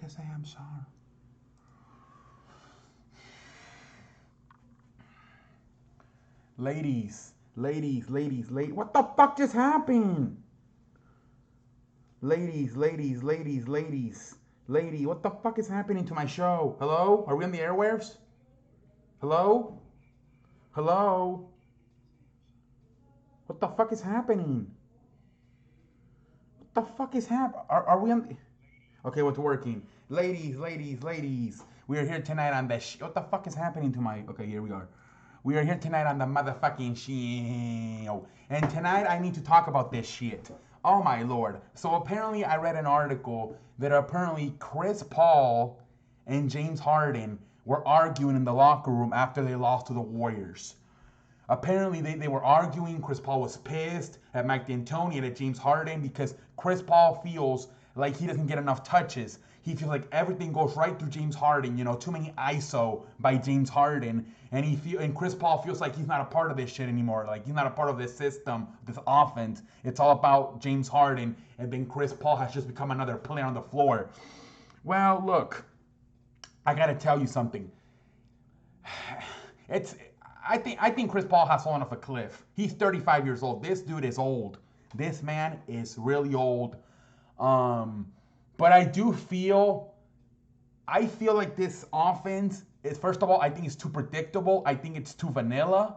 to say I'm sorry. Ladies, what the fuck just happened? Ladies, what the fuck is happening to my show? Hello? Are we on the airwaves? Hello? Hello? What the fuck is happening? What the fuck is happening? Are we on the... Okay, what's working? Ladies. We are here tonight on the what the fuck is happening to my... Okay, here we are. We are here tonight on the motherfucking show. And tonight I need to talk about this shit. Oh my lord. So apparently I read an article that apparently Chris Paul and James Harden were arguing in the locker room after they lost to the Warriors. Apparently they were arguing. Chris Paul was pissed at Mike D'Antoni and at James Harden because Chris Paul feels like he doesn't get enough touches. He feels like everything goes right through James Harden, you know, too many ISO by James Harden. And Chris Paul feels like he's not a part of this shit anymore. Like he's not a part of this system, this offense. It's all about James Harden. And then Chris Paul has just become another player on the floor. Well, look, I gotta tell you something. I think Chris Paul has fallen off a cliff. He's 35 years old. This dude is old. This man is really old. But I feel like this offense is, first of all, I think it's too predictable. I think it's too vanilla.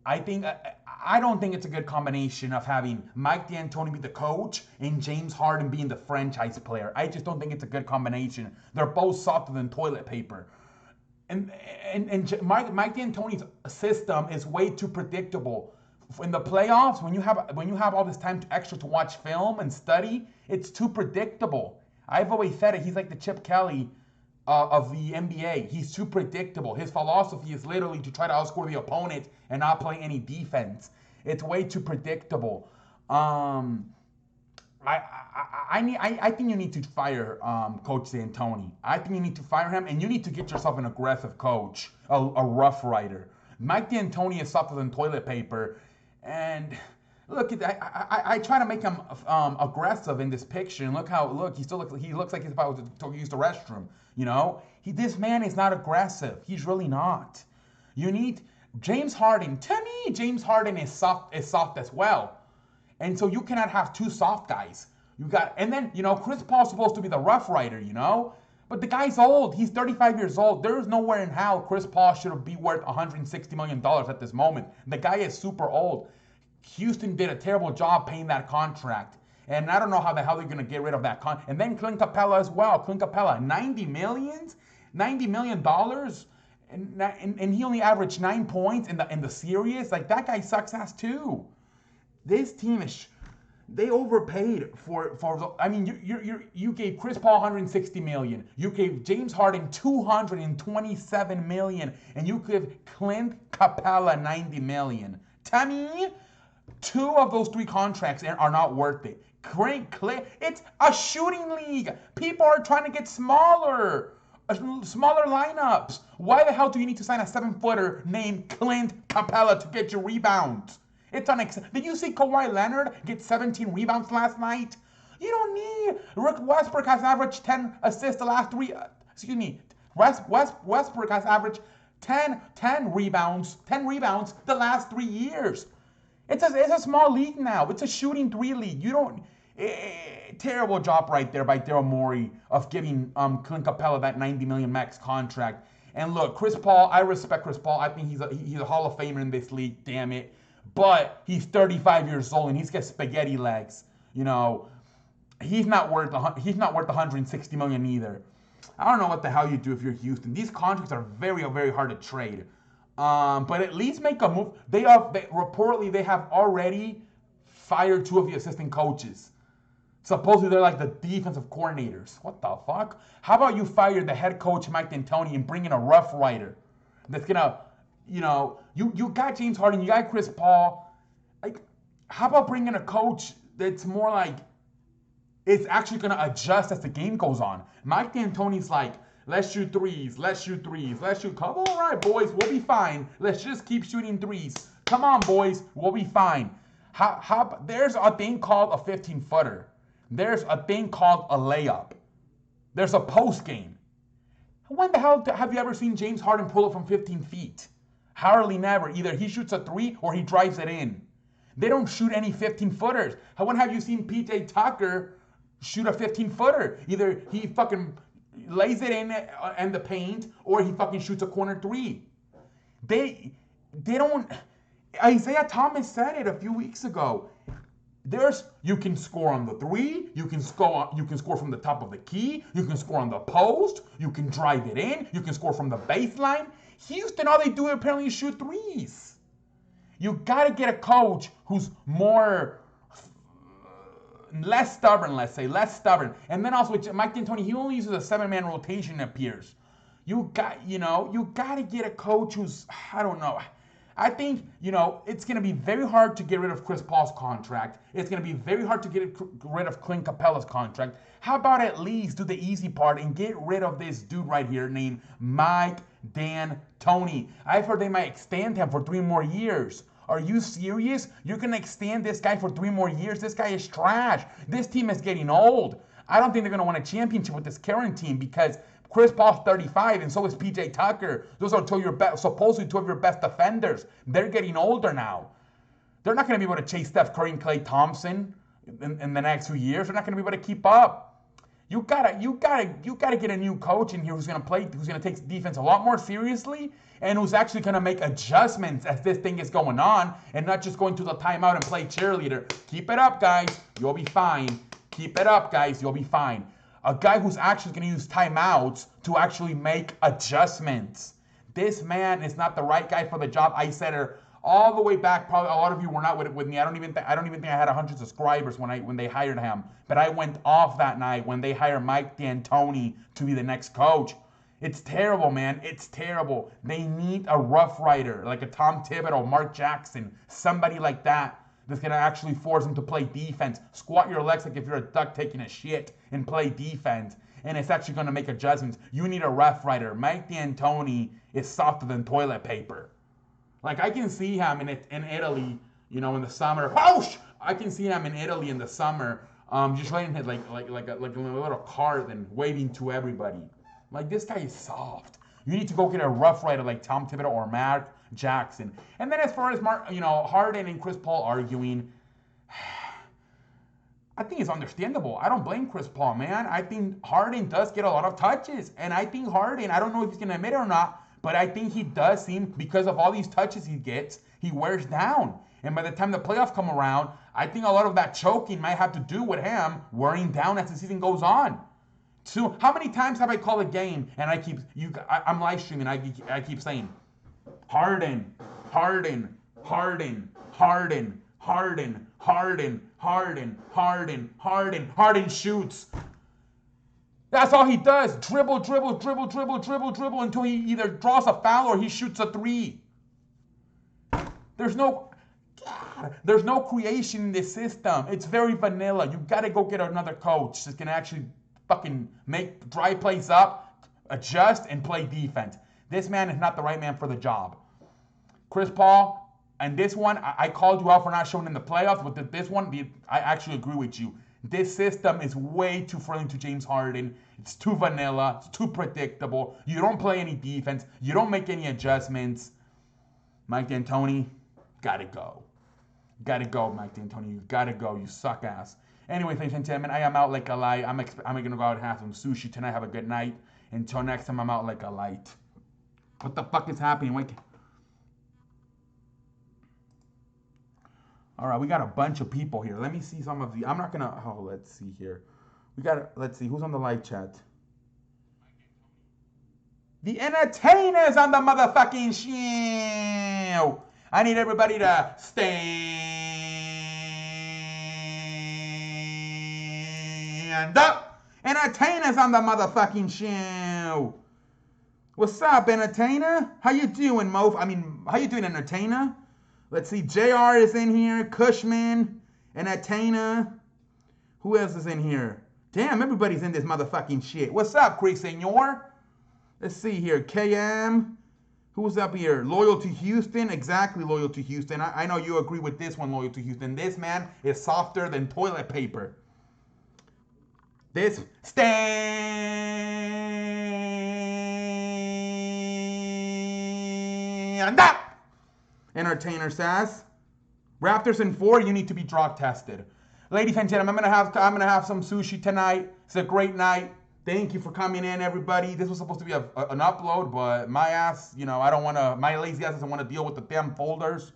I don't think it's a good combination of having Mike D'Antoni be the coach and James Harden being the franchise player. I just don't think it's a good combination. They're both softer than toilet paper. And Mike D'Antoni's system is way too predictable. In the playoffs, when you have all this time extra to watch film and study, it's too predictable. I've always said it. He's like the Chip Kelly of the NBA. He's too predictable. His philosophy is literally to try to outscore the opponent and not play any defense. It's way too predictable. I think you need to fire Coach D'Antoni. I think you need to fire him, and you need to get yourself an aggressive coach, a rough rider. Mike D'Antoni is softer than toilet paper, and look, I try to make him aggressive in this picture. And he looks like he's about to use the restroom. You know, this man is not aggressive. He's really not. You need James Harden. To me, James Harden is soft as well. And so you cannot have two soft guys. And then, you know, Chris Paul's supposed to be the rough rider, you know? But the guy's old. He's 35 years old. There's nowhere in hell Chris Paul should be worth $160 million at this moment. The guy is super old. Houston did a terrible job paying that contract. And I don't know how the hell they're going to get rid of that contract. And then Clint Capella as well. Clint Capella, $90 million? $90 million? And he only averaged 9 points in the series. Like, that guy sucks ass too. This team is... They overpaid for I mean, you gave Chris Paul $160 million. You gave James Harden $227 million. And you gave Clint Capella $90 million. To me, 2 of those 3 contracts are not worth it. It's a shooting league. People are trying to get smaller lineups. Why the hell do you need to sign a 7-footer named Clint Capella to get your rebounds? It's unacceptable. Did you see Kawhi Leonard get 17 rebounds last night? You don't need... Rick Westbrook has averaged 10 assists the last 3... Westbrook has averaged 10 rebounds the last 3 years. It's a small league now. It's a shooting 3 league. You don't... terrible job right there by Daryl Morey of giving Clint Capella that $90 million max contract. And look, Chris Paul, I respect Chris Paul. I think he's a Hall of Famer in this league, damn it. But he's 35 years old and he's got spaghetti legs. You know, he's not worth $160 million either. I don't know what the hell you do if you're Houston. These contracts are very, very hard to trade. But at least make a move. Reportedly they have already fired 2 of the assistant coaches. Supposedly they're like the defensive coordinators. What the fuck? How about you fire the head coach Mike D'Antoni and bring in a rough rider that's gonna, you know, you got James Harden, you got Chris Paul. Like, how about bringing a coach that's more like, it's actually gonna adjust as the game goes on? Mike D'Antoni's like, let's shoot threes. Come on, all right, boys, we'll be fine. Let's just keep shooting threes. Come on, boys, we'll be fine. There's a thing called a 15-footer. There's a thing called a layup. There's a post game. When the hell have you ever seen James Harden pull it from 15 feet? Hardly never. Either he shoots a 3 or he drives it in. They don't shoot any 15-footers. When have you seen PJ Tucker shoot a 15-footer? Either he fucking lays it in the paint or he fucking shoots a corner 3. They don't. Isaiah Thomas said it a few weeks ago. You can score on the 3, you can score from the top of the key, you can score on the post, you can drive it in, you can score from the baseline. Houston, all they do apparently is shoot 3s. You gotta get a coach who's less stubborn, let's say, less stubborn. And then also with Mike D'Antoni, he only uses a 7-man rotation, it appears. You gotta get a coach who's, I don't know. I think, it's going to be very hard to get rid of Chris Paul's contract. It's going to be very hard to get rid of Clint Capella's contract. How about at least do the easy part and get rid of this dude right here named Mike D'Antoni? I've heard they might extend him for 3 more years. Are you serious? You're going to extend this guy for 3 more years? This guy is trash. This team is getting old. I don't think they're going to win a championship with this current team because Chris Paul's 35, and so is PJ Tucker. Those are supposedly 2 of your best defenders. They're getting older now. They're not going to be able to chase Steph Curry and Klay Thompson in the next few years. They're not going to be able to keep up. You gotta get a new coach in here who's going to take defense a lot more seriously, and who's actually going to make adjustments as this thing is going on, and not just going to the timeout and play cheerleader. Keep it up, guys. You'll be fine. Keep it up, guys. You'll be fine. A guy who's actually going to use timeouts to actually make adjustments. This man is not the right guy for the job. I said it all the way back. Probably a lot of you were not with me. I don't even think I had 100 subscribers when they hired him. But I went off that night when they hired Mike D'Antoni to be the next coach. It's terrible, man. It's terrible. They need a rough rider like a Tom Thibodeau, Mark Jackson, somebody like that. That's going to actually force them to play defense. Squat your legs like if you're a duck taking a shit and play defense. And it's actually going to make adjustments. You need a rough rider. Mike D'Antoni is softer than toilet paper. Like, I can see him in Italy, in the summer. Whoosh! I can see him in Italy in the summer, just riding like a little cart and waving to everybody. Like, this guy is soft. You need to go get a rough rider like Tom Thibodeau or Mark Jackson. And then as far as Harden and Chris Paul arguing, I think it's understandable. I don't blame Chris Paul, man. I think Harden does get a lot of touches. And I think Harden, I don't know if he's going to admit it or not, but I think he does seem, because of all these touches he gets, he wears down. And by the time the playoffs come around, I think a lot of that choking might have to do with him wearing down as the season goes on. So how many times have I called a game and I'm live streaming, I keep saying, Harden, Harden, Harden, Harden, Harden, Harden, Harden, Harden, Harden, Harden shoots. That's all he does. Dribble, dribble, dribble, dribble, dribble, dribble until he either draws a foul or he shoots a 3. There's no creation in this system. It's very vanilla. You got to go get another coach that's going to actually fucking make dry plays up, adjust, and play defense. This man is not the right man for the job. Chris Paul, and this one, I called you out for not showing in the playoffs, but this one, I actually agree with you. This system is way too friendly to James Harden. It's too vanilla. It's too predictable. You don't play any defense. You don't make any adjustments. Mike D'Antoni, gotta go. Gotta go, Mike D'Antoni. You gotta go. You suck ass. Anyway, ladies and gentlemen, I am out like a light. I'm gonna go out and have some sushi tonight. Have a good night. Until next time, I'm out like a light. What the fuck is happening? Wait. All right, we got a bunch of people here. Let me see some of the. I'm not gonna. Oh, let's see here. Let's see who's on the live chat. The entertainers on the motherfucking show. I need everybody to stand up. Entertainers on the motherfucking show. What's up, entertainer? How you doing, Mo? How you doing, entertainer? Let's see, JR is in here, Cushman, entertainer. Who else is in here? Damn, everybody's in this motherfucking shit. What's up, Chris Senor? Let's see here, KM. Who's up here? Loyal to Houston? Exactly, loyal to Houston. I know you agree with this one, loyal to Houston. This man is softer than toilet paper. This stand up. Entertainer says, Raptors in 4, you need to be drug tested. Ladies and gentlemen, I'm gonna have some sushi tonight. It's a great night. Thank you for coming in, everybody. This was supposed to be an upload, but my ass, I don't wanna, my lazy ass doesn't wanna deal with the damn folders.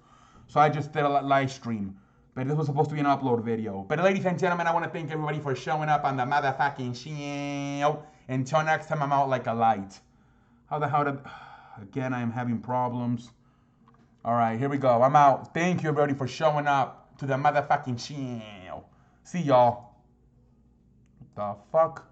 So I just did a live stream. But this was supposed to be an upload video. But ladies and gentlemen, I wanna thank everybody for showing up on the motherfucking show. Until next time, I'm out like a light. How the hell did, again, I am having problems. All right, here we go. I'm out. Thank you, everybody, for showing up to the motherfucking show. See y'all. What the fuck?